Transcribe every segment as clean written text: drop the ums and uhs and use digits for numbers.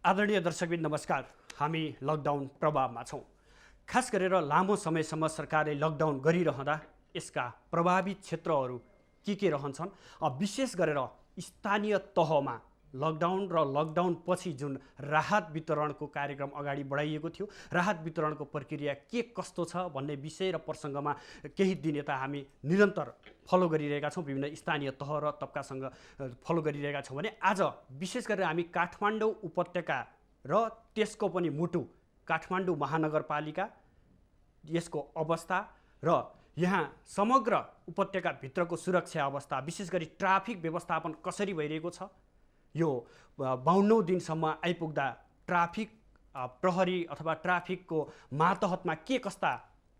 आदरणीय दर्शकबिन नमस्कार। हामी लकडाउन प्रभावमा छौँ। खास गरेर लामो समयसम्म सरकारले लकडाउन गरिरहँदा यसका प्रभावित क्षेत्रहरू के रहन्छन्, विशेष गरेर स्थानीय तहमा लकडाउन र लकडाउन पछि जुन राहत वितरणको कार्यक्रम अगाडि बढाइएको थियो, राहत वितरणको प्रक्रिया के कस्तो छ भन्ने विषय र प्रसङ्गमा केही दिन यता हामी निरन्तर फलो गरिरहेका छौँ। विभिन्न स्थानीय तह र तबकासँग फलो गरिरहेका छौँ भने आज विशेष गरेर हामी काठमाडौँ उपत्यका र त्यसको पनि मुटु काठमाडौँ महानगरपालिका, यसको अवस्था र यहाँ समग्र उपत्यकाभित्रको सुरक्षा अवस्था, विशेष गरी ट्राफिक व्यवस्थापन कसरी भइरहेको छ, यो 52औं दिनसम्म आइपुग्दा ट्राफिक प्रहरी अथवा ट्राफिकको मातहतमा के कस्ता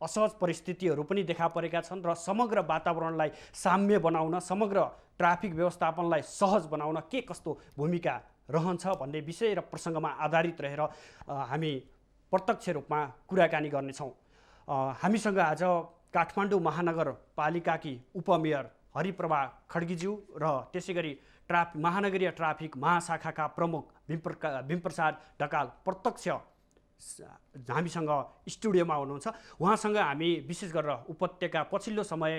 असहज परिस्थितिहरू पनि देखा परेका छन् र समग्र वातावरणलाई साम्य बनाउन, समग्र ट्राफिक व्यवस्थापनलाई सहज बनाउन के कस्तो भूमिका रहन्छ भन्ने विषय र प्रसङ्गमा आधारित रहेर हामी प्रत्यक्ष रूपमा कुराकानी गर्नेछौँ। हामीसँग आज काठमाडौँ महानगरपालिकाकी उपमेयर हरिप्रभा खड्गीज्यू र त्यसै गरी महानगरीय ट्राफिक महाशाखाका प्रमुख भीमप्रसाद ढकाल प्रत्यक्ष हामीसँग स्टुडियोमा हुनुहुन्छ। उहाँसँग हामी विशेष गरेर उपत्यका पछिल्लो समय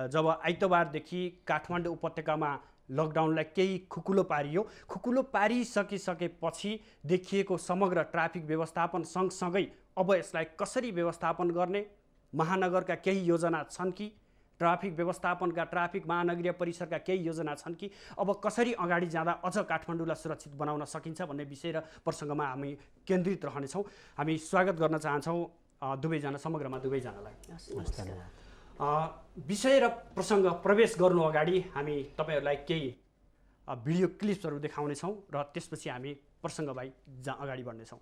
जब आइतबारदेखि काठमाडौँ उपत्यकामा लकडाउनलाई केही खुकुलो पारियो, खुकुलो पारिसकिसकेपछि देखिएको समग्र ट्राफिक व्यवस्थापन सँगसँगै अब यसलाई कसरी व्यवस्थापन गर्ने, महानगरका केही योजना छन् कि, ट्राफिक व्यवस्थापनका ट्राफिक महानगरीय परिसरका केही योजना छन् कि, अब कसरी अगाडि जाँदा अझ काठमाडौँलाई सुरक्षित बनाउन सकिन्छ भन्ने विषय र प्रसङ्गमा हामी केन्द्रित रहनेछौँ। हामी स्वागत गर्न चाहन्छौँ दुवैजना, समग्रमा दुवैजनालाई। विषय र प्रसङ्ग प्रवेश गर्नु अगाडि हामी तपाईँहरूलाई केही भिडियो क्लिप्सहरू देखाउनेछौँ र त्यसपछि हामी प्रसङ्गलाई अगाडि बढ्नेछौँ।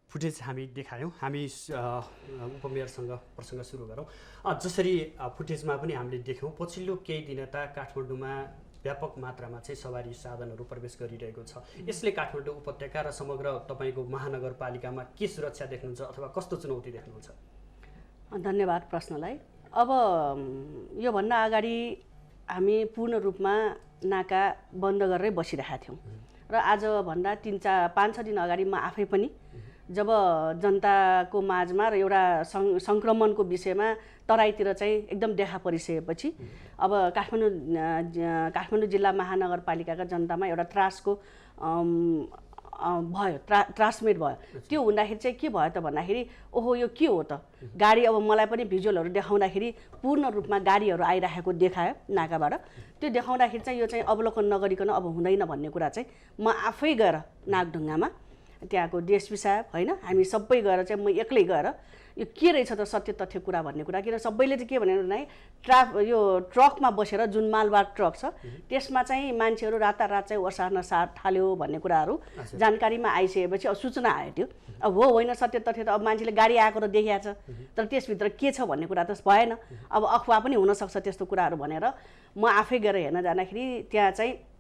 फुटेज हामी देखायौँ। हामी उपमेयरसँग प्रसङ्ग सुरु गरौँ। जसरी फुटेजमा पनि हामीले देख्यौँ, पछिल्लो केही दिनता काठमाडौँमा व्यापक मात्रामा चाहिँ सवारी साधनहरू प्रवेश गरिरहेको छ। यसले काठमाडौँ उपत्यका र समग्र तपाईँको महानगरपालिकामा के सुरक्षा देख्नुहुन्छ अथवा कस्तो चुनौती देख्नुहुन्छ? धन्यवाद प्रश्नलाई। अब योभन्दा अगाडि हामी पूर्ण रूपमा नाका बन्द गरेरै बसिरहेका थियौँ र आजभन्दा 5-6 दिन अगाडि म आफै पनि जब जनताको माझमा र एउटा सङ्क्रमणको विषयमा तराईतिर चाहिँ एकदम देखा परिसकेपछि अब काठमाडौँ जिल्ला महानगरपालिकाका जनतामा एउटा त्रासको भयो, त्रासमेट भयो। त्यो हुँदाखेरि चाहिँ के भयो त भन्दाखेरि ओहो यो के हो त, गाडी अब मलाई पनि भिजुअलहरू देखाउँदाखेरि पूर्ण रूपमा गाडीहरू आइरहेको देखायो नाकाबाट। त्यो देखाउँदाखेरि चाहिँ यो चाहिँ अवलोकन नगरिकन अब हुँदैन भन्ने कुरा चाहिँ म आफै गएर नागढुङ्गामा त्यहाँको डिएसपी साहब होइन हामी सबै गएर चाहिँ म एक्लै गएर यो के रहेछ त सत्य तथ्य कुरा भन्ने कुरा, किन सबैले चाहिँ के भने नै यो ट्रकमा बसेर जुन मालवाहक ट्रक छ त्यसमा चाहिँ मान्छेहरू रातारात चाहिँ ओसार्न थाल्यो भन्ने कुराहरू जानकारीमा आइसकेपछि अब सूचना आयो। त्यो अब हो होइन सत्य तथ्य त अब मान्छेले गाडी आएको र देखिएको छ तर त्यसभित्र के छ भन्ने कुरा त भएन। अब अफवाह पनि हुनसक्छ त्यस्तो कुराहरू भनेर म आफै गएर हेर्न जाँदाखेरि त्यहाँ चाहिँ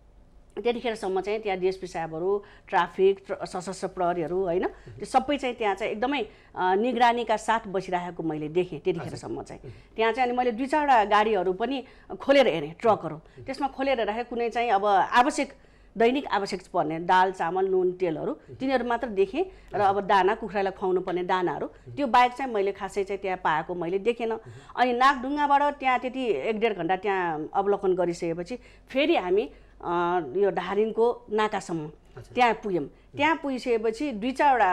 त्यतिखेरसम्म चाहिँ त्यहाँ डिएसपी साहबहरू, ट्राफिक, सशस्त्र प्रहरीहरू होइन त्यो सबै चाहिँ त्यहाँ चाहिँ एकदमै निगरानीका साथ बसिरहेको मैले देखेँ त्यतिखेरसम्म चाहिँ। त्यहाँ चाहिँ अनि मैले 2-4वटा गाडीहरू पनि खोलेर हेरेँ, ट्रकहरू त्यसमा खोलेर राखेँ। कुनै चाहिँ अब दैनिक आवश्यक पर्ने दाल, चामल, नुन, तेलहरू तिनीहरू मात्र देखेँ र अब दाना, कुखुरालाई खुवाउनु पर्ने दानाहरू त्यो बाहेक चाहिँ मैले खासै चाहिँ त्यहाँ पाएको मैले देखेन। अनि नागढुङ्गाबाट त्यहाँ त्यति 1-1.5 घन्टा त्यहाँ अवलोकन गरिसकेपछि फेरि हामी यो धारिङको नाकासम्म त्यहाँ पुग्यौँ। त्यहाँ पुगिसकेपछि 2-4वटा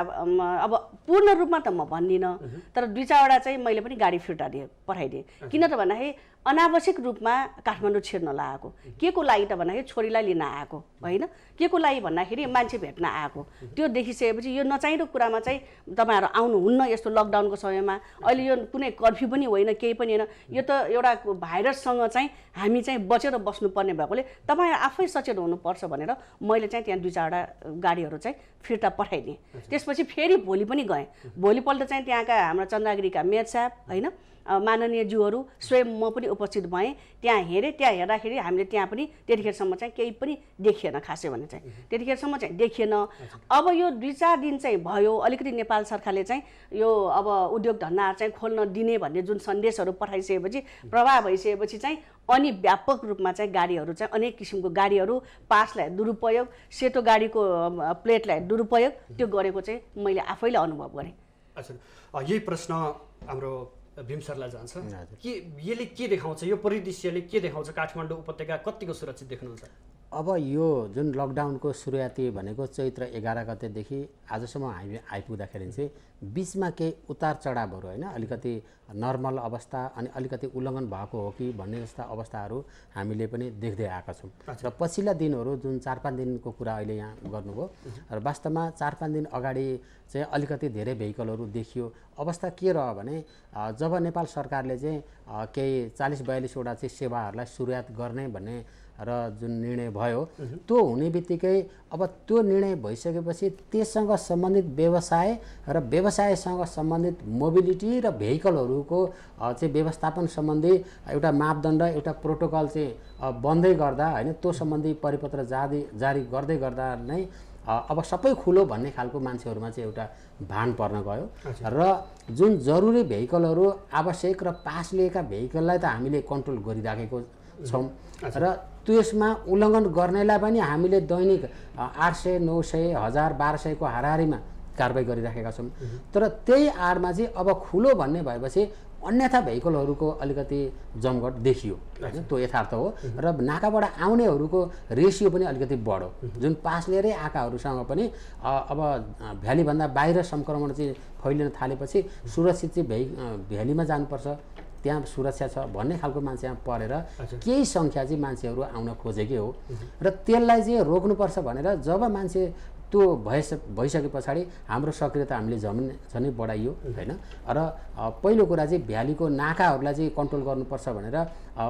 अब पूर्ण रूपमा त म भन्दिनँ तर 2-4वटा चाहिँ मैले पनि गाडी फिर्ता पठाइदिएँ। किन त भन्दाखेरि अनावश्यक रूपमा काठमाडौँ छिर्न लागेको, के को लागि त भन्दाखेरि छोरीलाई लिन आएको होइन, के को लागि भन्दाखेरि मान्छे भेट्न आएको। त्यो देखिसकेपछि यो नचाहिँदो कुरामा चाहिँ तपाईँहरू आउनुहुन्न यस्तो लकडाउनको समयमा। अहिले यो कुनै कर्फ्यू पनि होइन, केही पनि होइन, यो त एउटा भाइरससँग चाहिँ हामी चाहिँ बचेर बस्नुपर्ने भएकोले तपाईँहरू आफै सचेत हुनुपर्छ भनेर मैले चाहिँ त्यहाँ 2-4वटा गाडीहरू चाहिँ फिर्ता पठाइदिएँ। त्यसपछि फेरि भोलि पनि गएँ। भोलिपल्ट चाहिँ त्यहाँका हाम्रा चन्द्रगिरीका मेयर साहब होइन माननीय ज्यूहरू स्वयं म पनि उपस्थित भएँ। त्यहाँ हेरेँ, त्यहाँ हेर्दाखेरि हामीले त्यहाँ पनि त्यतिखेरसम्म चाहिँ केही पनि देखिएन खासै भने चाहिँ त्यतिखेरसम्म चाहिँ देखिएन। अब यो 2-4 दिन चाहिँ भयो अलिकति नेपाल सरकारले चाहिँ यो अब उद्योग धन्दाहरू चाहिँ खोल्न दिने भन्ने जुन सन्देशहरू पठाइसकेपछि प्रभाव भइसकेपछि चाहिँ अनि व्यापक रूपमा चाहिँ गाडीहरू चाहिँ अनेक किसिमको गाडीहरू पासलाई दुरुपयोग, सेतो गाडीको प्लेटलाई दुरुपयोग त्यो गरेको चाहिँ मैले आफैले अनुभव गरेँ। अच्छा, यही प्रश्न हाम्रो भीम सरलाई जान्छ कि यसले के देखाउँछ, यो परिदृश्यले के देखाउँछ, काठमाडौँ उपत्यका कतिको सुरक्षित देख्नुहुन्छ? अब यो जुन लकडाउनको सुरुवाती भनेको चैत्र 11 गतेदेखि आजसम्म हामी आइपुग्दाखेरि चाहिँ बिचमा केही उतार चढावहरू होइन, अलिकति नर्मल अवस्था अनि अलिकति उल्लङ्घन भएको हो कि भन्ने जस्ता अवस्थाहरू हामीले पनि देख्दै आएका छौँ। र पछिल्ला दिनहरू जुन 4-5 दिनको कुरा अहिले यहाँ गर्नुभयो र वास्तवमा 4-5 दिन अगाडि चाहिँ अलिकति धेरै भेहिकलहरू देखियो। अवस्था के रह्यो भने जब नेपाल सरकारले चाहिँ केही 40-42वटा चाहिँ सेवाहरूलाई सुरुवात गर्ने भन्ने र जुन निर्णय भयो त्यो हुने बित्तिकै अब त्यो निर्णय भइसकेपछि त्यससँग सम्बन्धित व्यवसाय र व्यवसायसँग सम्बन्धित मोबिलिटी र भेहिकलहरूको चाहिँ व्यवस्थापन सम्बन्धी एउटा मापदण्ड, एउटा प्रोटोकल चाहिँ बन्दै गर्दा होइन त्यो सम्बन्धी परिपत्र जारी गर्दै गर्दा नै अब सबै खुलो भन्ने खालको मान्छेहरूमा चाहिँ एउटा भान पर्न गयो। र जुन जरुरी भेहिकलहरू आवश्यक र पास लिएका भेहिकललाई त हामीले कन्ट्रोल गरिराखेको छौँ र त्यसमा उल्लङ्घन गर्नेलाई पनि हामीले दैनिक 800, 900, 1000, 1200को हाराहारीमा कारबाही गरिराखेका छौँ। तर त्यही आडमा चाहिँ अब खुलो भन्ने भएपछि अन्यथा भेहिकलहरूको अलिकति जमघट देखियो होइन, त्यो यथार्थ हो। र नाकाबाट आउनेहरूको रेसियो पनि अलिकति बढ्यो। जुन पास लिएरै आएकाहरूसँग पनि अब भ्यालीभन्दा बाहिर सङ्क्रमण चाहिँ फैलिन थालेपछि सुरक्षित चाहिँ भ्यालीमा जानुपर्छ, त्यहाँ सुरक्षा छ भन्ने खालको मान्छे परेर केही सङ्ख्या चाहिँ मान्छेहरू आउन खोजेकै हो। र त्यसलाई चाहिँ रोक्नुपर्छ भनेर जब मान्छे त्यो भइसके पछाडि हाम्रो सक्रियता हामीले झनै बढाइयो होइन। र पहिलो कुरा चाहिँ भ्यालीको नाकाहरूलाई चाहिँ कन्ट्रोल गर्नुपर्छ भनेर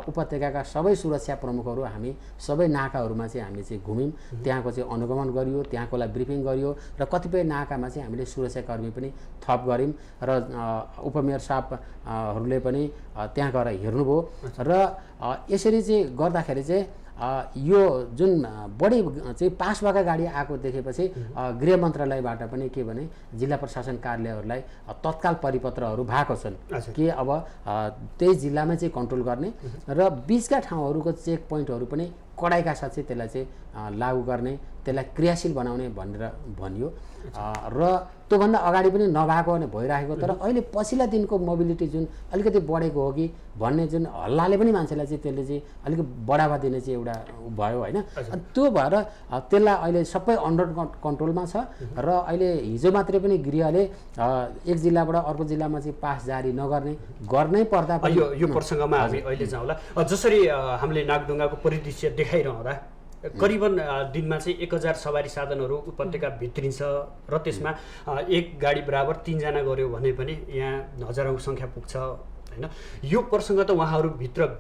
उपत्यकाका सबै सुरक्षा प्रमुखहरू हामी सबै नाकाहरूमा चाहिँ हामी चाहिँ घुम्यौँ, त्यहाँको चाहिँ अनुगमन गरियो, त्यहाँकोलाई ब्रिफिङ गरियो र कतिपय नाकामा चाहिँ हामीले सुरक्षाकर्मी पनि थप गऱ्यौँ र उपमेयर साहबहरूले पनि त्यहाँ गएर हेर्नुभयो। र यसरी चाहिँ गर्दाखेरि चाहिँ यो जुन बढी चाहिँ पास भएका गाडी आएको देखेपछि गृह मन्त्रालयबाट पनि के भने जिल्ला प्रशासन कार्यालयहरूलाई तत्काल परिपत्रहरू भएको छन् कि अब त्यही जिल्लामै चाहिँ कन्ट्रोल गर्ने र बीचका ठाउँहरूको चेक पोइन्टहरू पनि कडाइका साथ चाहिँ त्यसलाई चाहिँ लागू गर्ने, त्यसलाई क्रियाशील बनाउने भनेर भनियो र त्योभन्दा अगाडि पनि नभएको भने भइरहेको। तर अहिले पछिल्ला दिनको मोबिलिटी जुन अलिकति बढेको हो कि भन्ने जुन हल्लाले पनि मान्छेलाई चाहिँ त्यसले चाहिँ अलिकति बढावा दिने चाहिँ एउटा भयो होइन। त्यो भएर त्यसलाई अहिले सबै अन्डर कन्ट्रोलमा छ र अहिले हिजो मात्रै पनि गृहले एक जिल्लाबाट अर्को जिल्लामा चाहिँ पास जारी नगर्ने, गर्नै पर्दा पनि यो प्रसङ्गमा हामी अहिले जाउँला। जसरी हामीले नागढुङ्गाको परिदृश्य देखाइरहँदा करिबन दिनमा चाहिँ 1000 सवारी साधनहरू उपत्यका भित्रिन्छ र त्यसमा एक गाडी बराबर 3 जना गऱ्यो भने पनि यहाँ हजारौँ सङ्ख्या पुग्छ होइन। यो प्रसङ्ग त उहाँहरू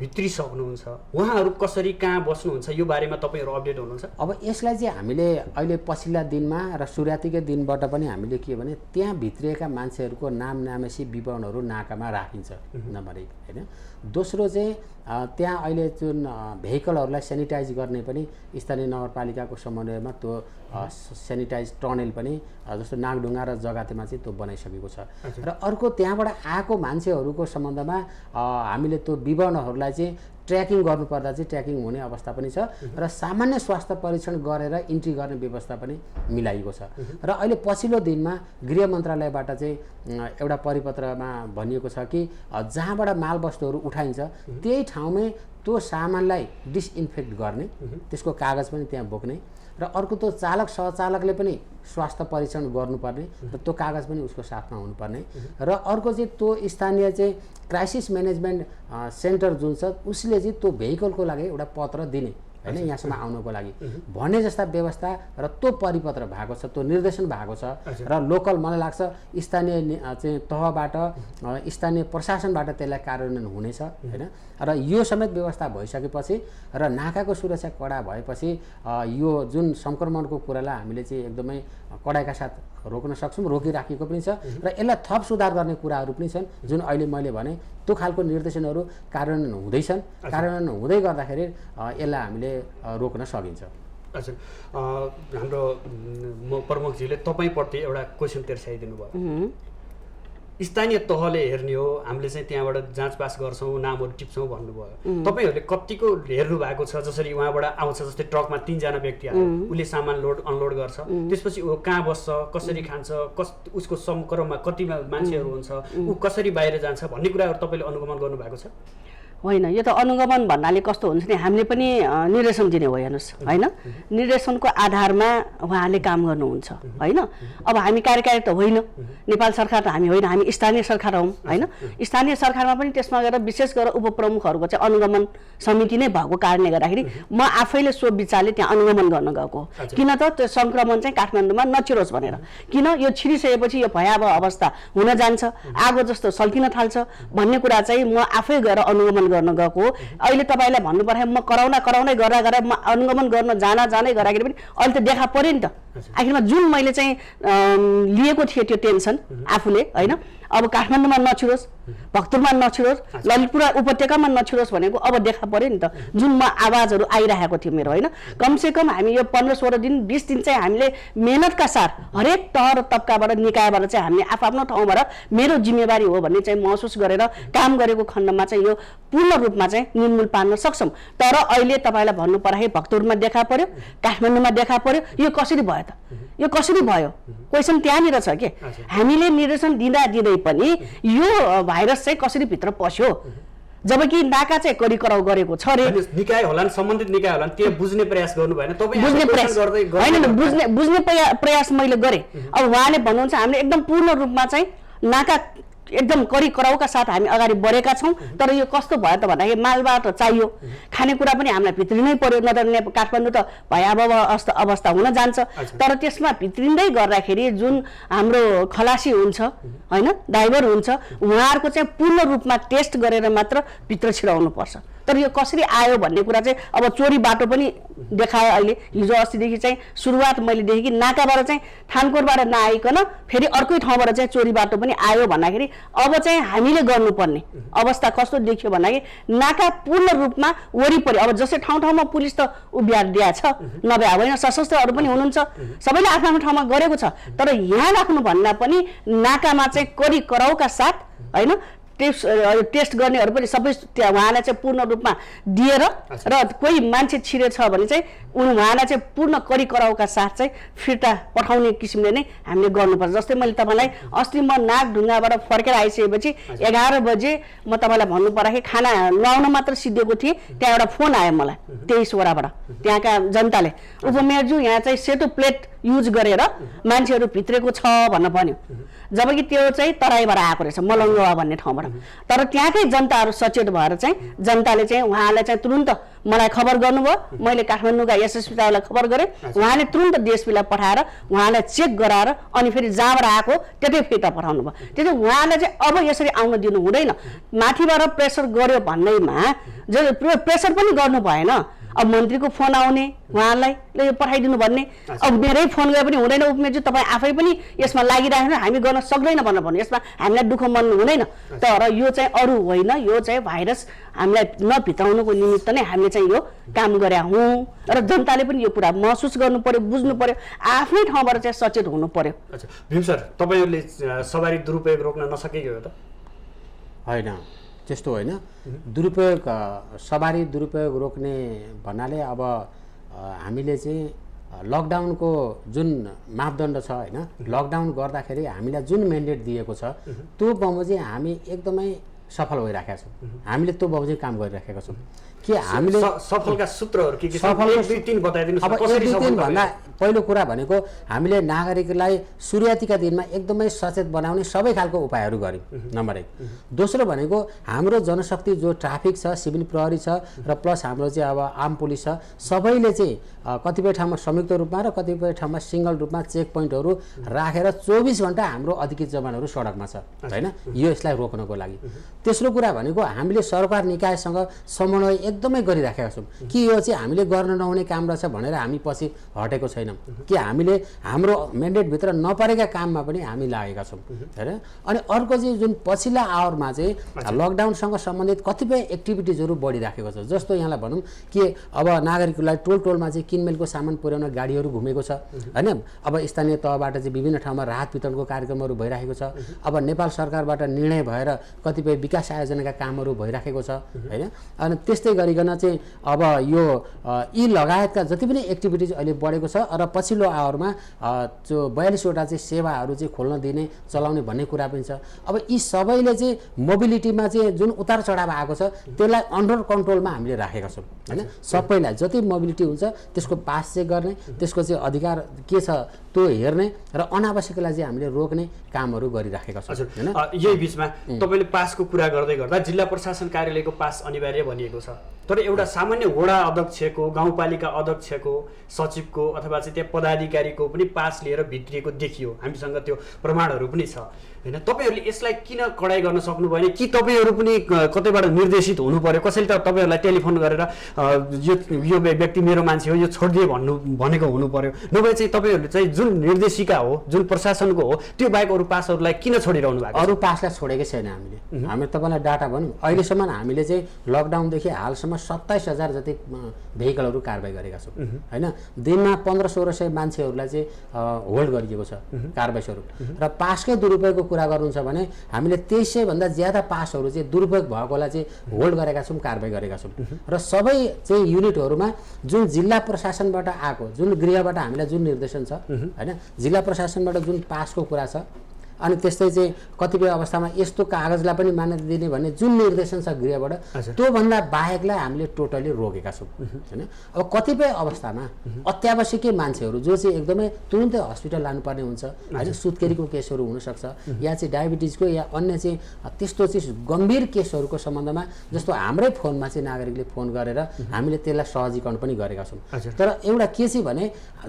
भित्रिसक्नुहुन्छ, उहाँहरू कसरी कहाँ बस्नुहुन्छ यो बारेमा तपाईँहरू अपडेट हुनुहुन्छ? अब यसलाई चाहिँ हामीले अहिले पछिल्ला दिनमा र सुरुवातीकै दिनबाट पनि हामीले के भने त्यहाँ भित्रिएका मान्छेहरूको नाम नामेसी विवरणहरू नाकामा राखिन्छ नम्बर 1 होइन। दोस्रो चाहिँ त्यहाँ अहिले जुन भेहिकलहरूलाई सेनिटाइज गर्ने पनि स्थानीय नगरपालिकाको समन्वयमा त्यो सेनिटाइज टनल पनि जस्तो नागढुङ्गा र जगातेमा चाहिँ त्यो बनाइसकेको छ। र अर्को त्यहाँबाट आएको मान्छेहरूको सम्बन्धमा हामीले त्यो विवरणहरूलाई चाहिँ ट्र्याकिङ गर्नुपर्दा चाहिँ ट्र्याकिङ हुने अवस्था पनि छ र सामान्य स्वास्थ्य परीक्षण गरेर इन्ट्री गर्ने व्यवस्था पनि मिलाइएको छ। र अहिले पछिल्लो दिनमा गृह मन्त्रालयबाट चाहिँ एउटा परिपत्रमा भनिएको छ कि जहाँबाट मालवस्तुहरू उठाइन्छ त्यही ठाउँमै त्यो सामानलाई डिसइन्फेक्ट गर्ने, त्यसको कागज पनि त्यहाँ बोक्ने र अर्को त्यो चालक सहचालकले पनि स्वास्थ्य परीक्षण गर्नुपर्ने र त्यो कागज पनि उसको साथमा हुनुपर्ने र अर्को चाहिँ त्यो स्थानीय चाहिँ क्राइसिस म्यानेजमेन्ट सेन्टर जुन छ उसले चाहिँ त्यो भेहिकलको लागि एउटा पत्र दिने होइन यहाँसम्म आउनको लागि भन्ने जस्ता व्यवस्था र त्यो परिपत्र भएको छ, त्यो निर्देशन भएको छ र लोकल मलाई लाग्छ स्थानीय चाहिँ तहबाट स्थानीय प्रशासनबाट त्यसलाई कार्यान्वयन हुनेछ होइन। र यो समेत व्यवस्था भइसकेपछि र नाकाको सुरक्षा कडा भएपछि यो जुन सङ्क्रमणको कुरालाई हामीले चाहिँ एकदमै कडाइका साथ रोक्न सक्छौँ, रोकिराखेको पनि छ र यसलाई थप सुधार गर्ने कुराहरू पनि छन् जुन अहिले मैले भने त्यो खालको निर्देशनहरू कार्यान्वयन हुँदैछन्। कार्यान्वयन हुँदै गर्दाखेरि यसलाई हामीले रोक्न सकिन्छ। हजुर, हाम्रो प्रमुखजीले तपाईँप्रति एउटा क्वेसन तेर्साइदिनु भयो। स्थानीय तहले हेर्ने हो, हामीले चाहिँ त्यहाँबाट जाँचपास गर्छौँ, नामहरू टिप्छौँ भन्नुभयो। तपाईँहरूले कतिको हेर्नु भएको छ? जसरी उहाँबाट आउँछ, जस्तै ट्रकमा 3 जना व्यक्ति आयो, उसले सामान लोड अनलोड गर्छ, त्यसपछि ऊ कहाँ बस्छ, कसरी खान्छ, उसको सम्पर्कमा कति मान्छेहरू हुन्छ, ऊ कसरी बाहिर जान्छ भन्ने कुराहरू तपाईँले अनुगमन गर्नुभएको छ? होइन, यो त अनुगमन भन्नाले कस्तो हुन्छ नि, हामीले पनि निर्देशन दिने हो हेर्नुहोस् होइन। निर्देशनको आधारमा उहाँहरूले काम गर्नुहुन्छ होइन। अब हामी कार्यकारी त होइन, नेपाल सरकार त हामी होइन, हामी स्थानीय सरकार हौँ होइन। स्थानीय सरकारमा पनि त्यसमा गएर विशेष गरेर उपप्रमुखहरूको चाहिँ अनुगमन समिति नै भएको कारणले गर्दाखेरि म आफैले सो विचारले त्यहाँ अनुगमन गर्न गएको, किन त त्यो सङ्क्रमण चाहिँ काठमाडौँमा नचिरोस् भनेर। किन यो छिरिसकेपछि यो भयावह अवस्था हुन जान्छ, आगो जस्तो सल्किन थाल्छ भन्ने कुरा चाहिँ म आफै गएर अनुगमन गर्न गएको। अहिले तपाईँलाई भन्नु पर्यो म कराउँदै गर्दा म अनुगमन गर्न जाँदै गर्दाखेरि पनि अहिले त देखा पर्यो नि त। आखिरमा जुन मैले चाहिँ लिएको थिएँ त्यो टेन्सन आफूले होइन, अब काठमाडौँमा नछिरोस्, भक्तपुरमा नछिरोस्, ललितपुर उपत्यकामा नछिरोस् भनेको अब देखा पर्यो नि त। जुन म आवाजहरू आइरहेको थियो मेरो होइन, कमसेकम हामी यो 15-16 दिन 20 दिन चाहिँ हामीले मेहनतका साथ हरेक तह र तबकाबाट निकायबाट चाहिँ हामीले आफ्नो ठाउँबाट मेरो जिम्मेवारी हो भन्ने चाहिँ महसुस गरेर काम गरेको खण्डमा चाहिँ यो पूर्ण रूपमा चाहिँ निर्मूल पार्न सक्छौँ। तर अहिले तपाईँलाई भन्नु पर्दाखेरि भक्तपुरमा देखा पर्यो, काठमाडौँमा देखा पर्यो, यो कसरी भयो त? यो कसरी भयो? क्वेसन त्यहाँनिर छ के। हामीले निर्देशन दिँदै पनि यो भाइरस चाहिँ कसरी भित्र पस्यो, जबकि नाका चाहिँ करिकराउ गरेको छ रे। निकाय होला, सम्बन्धित निकाय होला, त्यो बुझ्ने प्रयास गर्नु भएन? तपाईँ बुझ्ने प्रयास होइन, बुझ्ने प्रयास मैले गरेँ। अब उहाँले भन्नुहुन्छ हामीले एकदम पूर्ण रूपमा चाहिँ नाका एकदम करिकराउका साथ हामी अगाडि बढेका छौँ। तर यो कस्तो भयो त भन्दाखेरि मालबाट चाहियो, खानेकुरा पनि हामीलाई भित्रिनै पर्यो, नत्र काठमाडौँ त भयावह अवस्था हुन जान्छ। तर त्यसमा भित्रिँदै गर्दाखेरि जुन हाम्रो खलासी हुन्छ होइन, ड्राइभर हुन्छ, उहाँहरूको चाहिँ पूर्ण रूपमा टेस्ट गरेर मात्र भित्र छिराउनु पर्छ। तर यो कसरी आयो भन्ने कुरा चाहिँ अब चोरी बाटो पनि देखायो अहिले। हिजो अस्तिदेखि चाहिँ सुरुवात मैले देखेँ कि नाकाबाट चाहिँ थानकोटबाट नआइकन फेरि अर्कै ठाउँबाट चाहिँ चोरी बाटो पनि आयो भन्दाखेरि अब चाहिँ हामीले गर्नुपर्ने अवस्था कस्तो देखियो भन्दाखेरि नाका पूर्ण रूपमा वरिपरि अब जस्तै ठाउँ ठाउँमा पुलिस त उभ्याइदिया छ, नभए होइन सशस्त्रहरू पनि हुनुहुन्छ, सबैले आफ्नो आफ्नो ठाउँमा गरेको छ। तर यहाँ राख्नु भन्दा पनि नाकामा चाहिँ कडी कराउका साथ होइन टेस्ट गर्नेहरू पनि सबै उहाँलाई चाहिँ पूर्ण रूपमा दिएर र कोही मान्छे छिरेछ भने चाहिँ उहाँलाई चाहिँ पूर्ण कडी कराउका साथ चाहिँ फिर्ता पठाउने किसिमले नै हामीले गर्नुपर्छ। जस्तै मैले तपाईँलाई अस्ति म नागढुङ्गाबाट फर्केर आइसकेपछि 11 बजे म तपाईँलाई भन्नु पर्दाखेरि खाना नुहाउन मात्र सिद्धेको थिएँ, त्यहाँ एउटा फोन आयो मलाई 23 वडाबाट त्यहाँका जनताले, उपमेयरज्यू यहाँ चाहिँ सेतो प्लेट युज गरेर मान्छेहरू भित्रेको छ भन्न भन्यो, जबकि त्यो चाहिँ तराईबाट आएको रहेछ मलङ्गवा भन्ने ठाउँबाट। तर त्यहाँकै जनताहरू सचेत भएर चाहिँ जनताले चाहिँ उहाँलाई चाहिँ तुरुन्त मलाई खबर गर्नुभयो, मैले काठमाडौँका एसएसपी साहबलाई खबर गरेँ, उहाँले तुरुन्त डिएसपीलाई पठाएर उहाँलाई चेक गराएर अनि फेरि जहाँबाट आएको त्यतै फिर्ता पठाउनु भयो। त्यसैले उहाँलाई चाहिँ अब यसरी आउन दिनु हुँदैन, माथिबाट प्रेसर गर्यो भन्दैमा प्रेसर पनि गर्नु भएन। अब मन्त्रीको फोन आउने उहाँलाई यो पठाइदिनु भन्ने, अब मेरै फोन गए पनि हुँदैन, उपमेयरज्यू तपाईँ आफै पनि यसमा लागिरहेको हामी गर्न सक्दैन भनेर भन्नु, यसमा हामीलाई दुःख मान्नु हुँदैन। तर यो चाहिँ अरू होइन, यो चाहिँ भाइरस हामीलाई नभित्राउनुको निमित्त नै हामीले चाहिँ यो काम गरे हौँ र जनताले पनि यो कुरा महसुस गर्नु पर्यो, बुझ्नु पर्यो, आफ्नै ठाउँबाट चाहिँ सचेत हुनु पर्यो। अच्छा भीम सर, तपाईँहरूले सवारी दुरुपयोग रोक्न नसकेको हो त? होइन, त्यस्तो होइन। दुरुपयोग सवारी दुरुपयोग रोक्ने भन्नाले अब हामीले चाहिँ लकडाउनको जुन मापदण्ड छ होइन, लकडाउन गर्दाखेरि हामीलाई जुन म्यान्डेट दिएको छ त्यो बमोजिम हामी एकदमै सफल भइराखेका छौँ। हामीले त्यो बमोजिम काम गरिराखेका छौँ कि हामीले सफलका सूत्रहरू के के सफल 1 2 3 बताइदिनुस्। अब 1 2 3 भन्दा पहिलो कुरा भनेको हामीले नागरिकलाई सुरुवातीका दिनमा एकदमै सचेत बनाउने सबै खालको उपायहरू गर्यौँ, नम्बर 1। दोस्रो भनेको हाम्रो जनशक्ति जो ट्राफिक छ, सिभिल प्रहरी छ र प्लस हाम्रो चाहिँ अब आर्म पुलिस छ, सबैले चाहिँ कतिपय ठाउँमा संयुक्त रूपमा र कतिपय ठाउँमा सिङ्गल रूपमा चेक पोइन्टहरू राखेर 24 घण्टा हाम्रो अधिकृत जवानहरू सडकमा छ होइन, यो यसलाई रोक्नको लागि। तेस्रो कुरा भनेको हामीले सरकार निकायसँग समन्वय एकदमै गरिराखेका छौँ कि यो चाहिँ हामीले गर्न नहुने काम रहेछ भनेर हामी पछि हटेको छैनौँ, कि हामीले हाम्रो म्यान्डेटभित्र नपरेका काममा पनि हामी लागेका छौँ होइन। अनि अर्को चाहिँ जुन पछिल्ला आवरमा चाहिँ लकडाउनसँग सम्बन्धित कतिपय एक्टिभिटिजहरू बढिराखेको छ। जस्तो यहाँलाई भनौँ कि अब नागरिकलाई टोल टोलमा चाहिँ किनमेलको सामान पुर्याउन गाडीहरू घुमेको छ होइन। अब स्थानीय तहबाट चाहिँ विभिन्न ठाउँमा राहत वितरणको कार्यक्रमहरू भइराखेको छ। अब नेपाल सरकारबाट निर्णय भएर कतिपय विकास आयोजनाका कामहरू भइराखेको छ होइन। अनि त्यस्तै गरिकन चाहिँ अब यो यी लगायतका जति पनि एक्टिभिटिज अहिले बढेको छ र पछिल्लो आवरमा जो 42 वटा चाहिँ सेवाहरू चाहिँ खोल्न दिने चलाउने भन्ने कुरा पनि छ। अब यी सबैले चाहिँ मोबिलिटीमा चाहिँ जुन उतार चढाव आएको छ त्यसलाई अन्डर कन्ट्रोलमा हामीले राखेका छौँ होइन। सबैलाई जति मोबिलिटी हुन्छ त्यसको पास चेक गर्ने, त्यसको चाहिँ अधिकार के छ त्यो हेर्ने र अनावश्यकलाई चाहिँ हामीले रोक्ने कामहरू गरिराखेका छौँ होइन। यही बिचमा तपाईँले पासको कुरा गर्दै गर्दा जिल्ला प्रशासन कार्यालयको पास अनिवार्य भनिएको छ, तर एउटा सामान्य वडा अध्यक्षको, गाउँपालिका अध्यक्षको, सचिवको अथवा चाहिँ त्यहाँ पदाधिकारीको पनि पास लिएर भित्रिएको देखियो, हामीसँग त्यो प्रमाणहरू पनि छ होइन। तपाईँहरूले यसलाई किन कडाइ गर्न सक्नु भएन कि तपाईँहरू पनि कतैबाट निर्देशित हुनु पर्यो? कसैले त तपाईँहरूलाई टेलिफोन गरेर यो व्यक्ति मेरो मान्छे हो यो छोडिदिए भनेको हुनु पर्यो, नभए चाहिँ तपाईँहरूले चाहिँ जुन निर्देशिका हो, जुन प्रशासनको हो, त्यो बाहेक अरू पासहरूलाई किन छोडिरहनु भएको? अरू पासलाई छोडेकै छैन हामीले तपाईँलाई डाटा भनौँ, अहिलेसम्म हामीले चाहिँ लकडाउनदेखि हालसम्म 27,000 जति भेहिकलहरू कारबाही गरेका छौँ होइन। दिनमा 1500-1600 मान्छेहरूलाई चाहिँ होल्ड गरिएको छ कारबाही स्वरूप। र पासकै दुरुपयोगको कुरा गर्नुहुन्छ भने हामीले 2300 भन्दा ज्यादा पासहरू चाहिँ दुरुपयोग भएकोलाई चाहिँ होल्ड गरेका छौँ, कारबाही गरेका छौँ। र सबै चाहिँ युनिटहरूमा जुन जिल्ला प्रशासनबाट आएको, जुन गृहबाट हामीलाई जुन निर्देशन छ होइन, जिल्ला प्रशासनबाट जुन पासको कुरा छ अनि त्यस्तै चाहिँ कतिपय अवस्थामा यस्तो कागजलाई पनि मान्यता दिने भन्ने जुन निर्देशन छ गृहबाट, त्योभन्दा बाहेकलाई हामीले टोटली रोकेका छौँ होइन। अब कतिपय अवस्थामा अत्यावश्यकीय मान्छेहरू जो चाहिँ एकदमै तुरुन्तै हस्पिटल लानुपर्ने हुन्छ होइन, सुत्केरीको केसहरू हुनसक्छ या चाहिँ डायबिटिजको या अन्य चाहिँ त्यस्तो चाहिँ गम्भीर केसहरूको सम्बन्धमा जस्तो हाम्रै फोनमा चाहिँ नागरिकले फोन गरेर हामीले त्यसलाई सहजीकरण पनि गरेका छौँ। तर एउटा के चाहिँ भने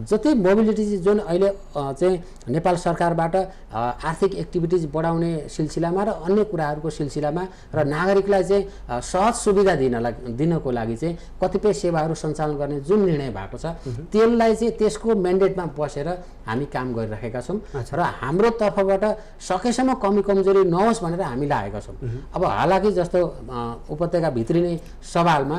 जति मोबिलिटी जुन अहिले चाहिँ नेपाल सरकारबाट आर्थिक एक्टिभिटिज बढाउने सिलसिलामा र अन्य कुराहरूको सिलसिलामा र नागरिकलाई चाहिँ सहज सुविधा दिनको लागि चाहिँ कतिपय सेवाहरू सञ्चालन गर्ने जुन निर्णय भएको छ त्यसलाई चाहिँ त्यसको म्यान्डेटमा बसेर हामी काम गरिरहेका छौँ र हाम्रो तर्फबाट सकेसम्म कमी कमजोरी नहोस् भनेर हामी लागेका छौँ। अब हालाकि जस्तो उपत्यका भित्रिने सवालमा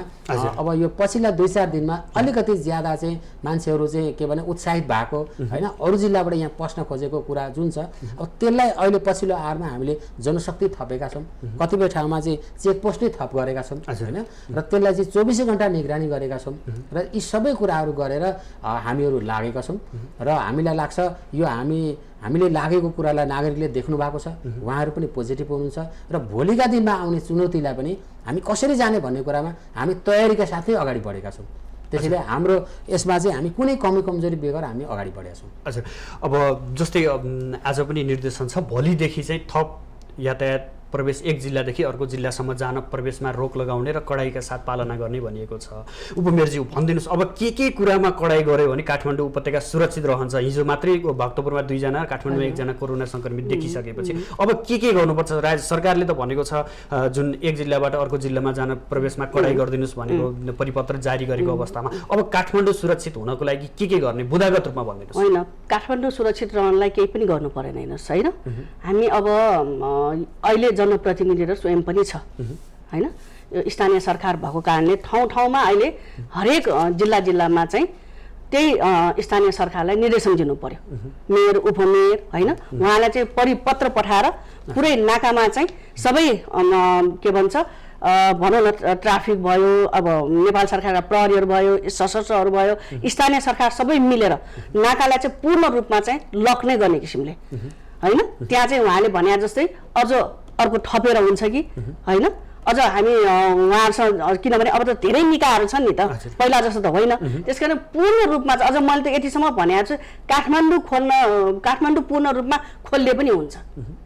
अब यो पछिल्ला 2-4 दिनमा अलिकति ज्यादा चाहिँ मान्छेहरू चाहिँ के भने उत्साहित भएको हैन, अरू जिल्लाबाट यहाँ पस्न खोजेको कुरा जुन छ अब त्यसलाई अहिले पछिल्लो आवरमा हामीले जनशक्ति थपेका छौँ, कतिपय ठाउँमा चाहिँ चेकपोस्ट नै थप गरेका छौँ हैन, र त्यसलाई चाहिँ 24 घण्टा निगरानी गरेका छौँ र यी सबै कुराहरू गरेर हामीहरू लागेका छौँ र हामीलाई लाग्छ यो हामीले लागेको कुरालाई नागरिकले देख्नु भएको छ, उहाँहरू पनि पोजिटिभ हुनुहुन्छ र भोलिका दिनमा आउने चुनौतीलाई पनि हामी कसरी जाने भन्ने कुरामा हामी तयारीका साथै अगाडि बढेका छौँ। त्यसैले हाम्रो यसमा चाहिँ हामी कुनै कमी कमजोरी बेगर हामी अगाडि बढेका छौँ। हजुर, अब जस्तै आज पनि निर्देशन छ भोलिदेखि चाहिँ थप यातायात प्रवेश एक जिल्लादेखि अर्को जिल्लासम्म जान प्रवेशमा रोक लगाउने र कडाइका साथ पालना गर्ने भनिएको छ। उपमेयरज्यू भनिदिनुहोस् अब के कुरामा कडाइ गर्यो भने काठमाडौँ उपत्यका सुरक्षित रहन्छ? हिजो मात्रै भक्तपुरमा 2 जना काठमाडौँमा 1 जना कोरोना सङ्क्रमित देखिसकेपछि अब के गर्नुपर्छ? राज्य सरकारले त भनेको छ जुन एक जिल्लाबाट अर्को जिल्लामा जान प्रवेशमा कडाइ गरिदिनुहोस् भनेको परिपत्र जारी गरेको अवस्थामा अब काठमाडौँ सुरक्षित हुनको लागि के गर्ने बुदागत रूपमा भनिदिनुहोस्। होइन, काठमाडौँ सुरक्षित रहनलाई केही पनि गर्नु परेन हेर्नुहोस् होइन, हामी अब अहिले जनप्रतिनिधि र स्वयं पनि छ हैन, यो स्थानीय सरकार भएको कारणले ठाउँमा अहिले हरेक जिल्लामा चाहिँ त्यही स्थानीय सरकारलाई निर्देशन दिनु पर्यो, मेयर उपमेयर हैन, उहाँलाई चाहिँ परिपत्र पठाएर पुरै नाकामा चाहिँ सबै के भन्छ भनौँ न ट्राफिक भयो, अब नेपाल सरकारका प्रहरीहरू भयो, सशस्त्रहरू भयो, स्थानीय सरकार सबै मिलेर नाकालाई चाहिँ पूर्ण रूपमा चाहिँ लक नै गर्ने किसिमले हैन, त्यहाँ चाहिँ उहाँले भने जस्तै अझ अर्को थपेर हुन्छ कि हैन, अझ हामी उहाँहरूसँग किनभने अब त धेरै निकायहरू छन् नि त, पहिला जस्तो त होइन, त्यसकारण पूर्ण रूपमा अझ मैले त यतिसम्म भनेको छु काठमाडौँ पूर्ण रूपमा खोल्ले पनि हुन्छ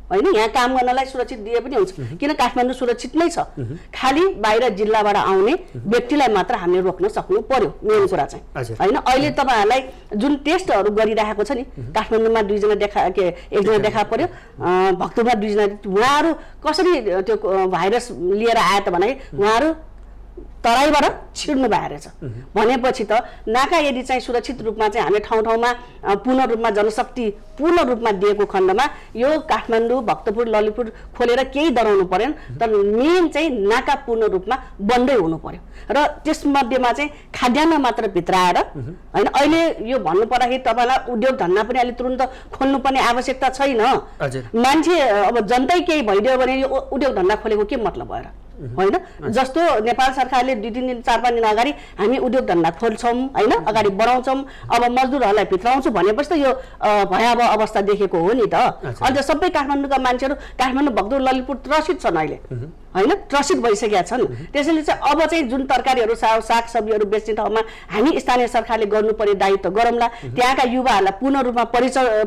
होइन, यहाँ काम गर्नलाई सुरक्षित दिए पनि हुन्छ किन काठमाडौँ सुरक्षित नै छ, खालि बाहिर जिल्लाबाट आउने व्यक्तिलाई मात्र हामीले रोक्न सक्नु पर्यो मेन कुरा चाहिँ होइन। अहिले तपाईँहरूलाई जुन टेस्टहरू गरिरहेको छ नि, काठमाडौँमा 1 जना देखा पर्यो, भक्तपुरमा 2 जना, उहाँहरू कसरी त्यो भाइरस लिएर आए त भने उहाँहरू तराईबाट छिर्नु भएर छ भनेपछि त नाका यदि चाहिँ सुरक्षित रूपमा चाहिँ हामीले ठाउँमा पूर्ण रूपमा जनशक्ति पूर्ण रूपमा दिएको खण्डमा यो काठमाडौँ भक्तपुर ललितपुर खोलेर केही डराउनु परेन, तर मेन चाहिँ नाका पूर्ण रूपमा बन्दै हुनु पर्यो र त्यसमध्येमा चाहिँ खाद्यान्न मात्र भित्राएर होइन। अहिले यो भन्नु पर्दाखेरि तपाईँलाई उद्योग धन्दा पनि अहिले तुरुन्त खोल्नुपर्ने आवश्यकता छैन, मान्छे अब जनतै केही भइदियो भने यो उद्योग धन्दा खोलेको के मतलब भएर होइन। जस्तो नेपाल सरकारले 2-3 दिन 4-5 दिन अगाडि हामी उद्योग धन्दा खोल्छौँ होइन, अगाडि बढाउँछौँ, अब मजदुरहरूलाई भित्राउँछु भनेपछि त यो भयावह अवस्था देखेको हो नि त। अहिले त सबै काठमाडौँका मान्छेहरू काठमाडौँ भक्तपुर ललितपुर त्रसित छन् अहिले होइन, त्रसित भइसकेका छन्। त्यसैले चाहिँ अब चाहिँ जुन तरकारीहरू सागसब्जीहरू बेच्ने ठाउँमा हामी स्थानीय सरकारले गर्नुपर्ने दायित्व गरौँला, त्यहाँका युवाहरूलाई पूर्ण रूपमा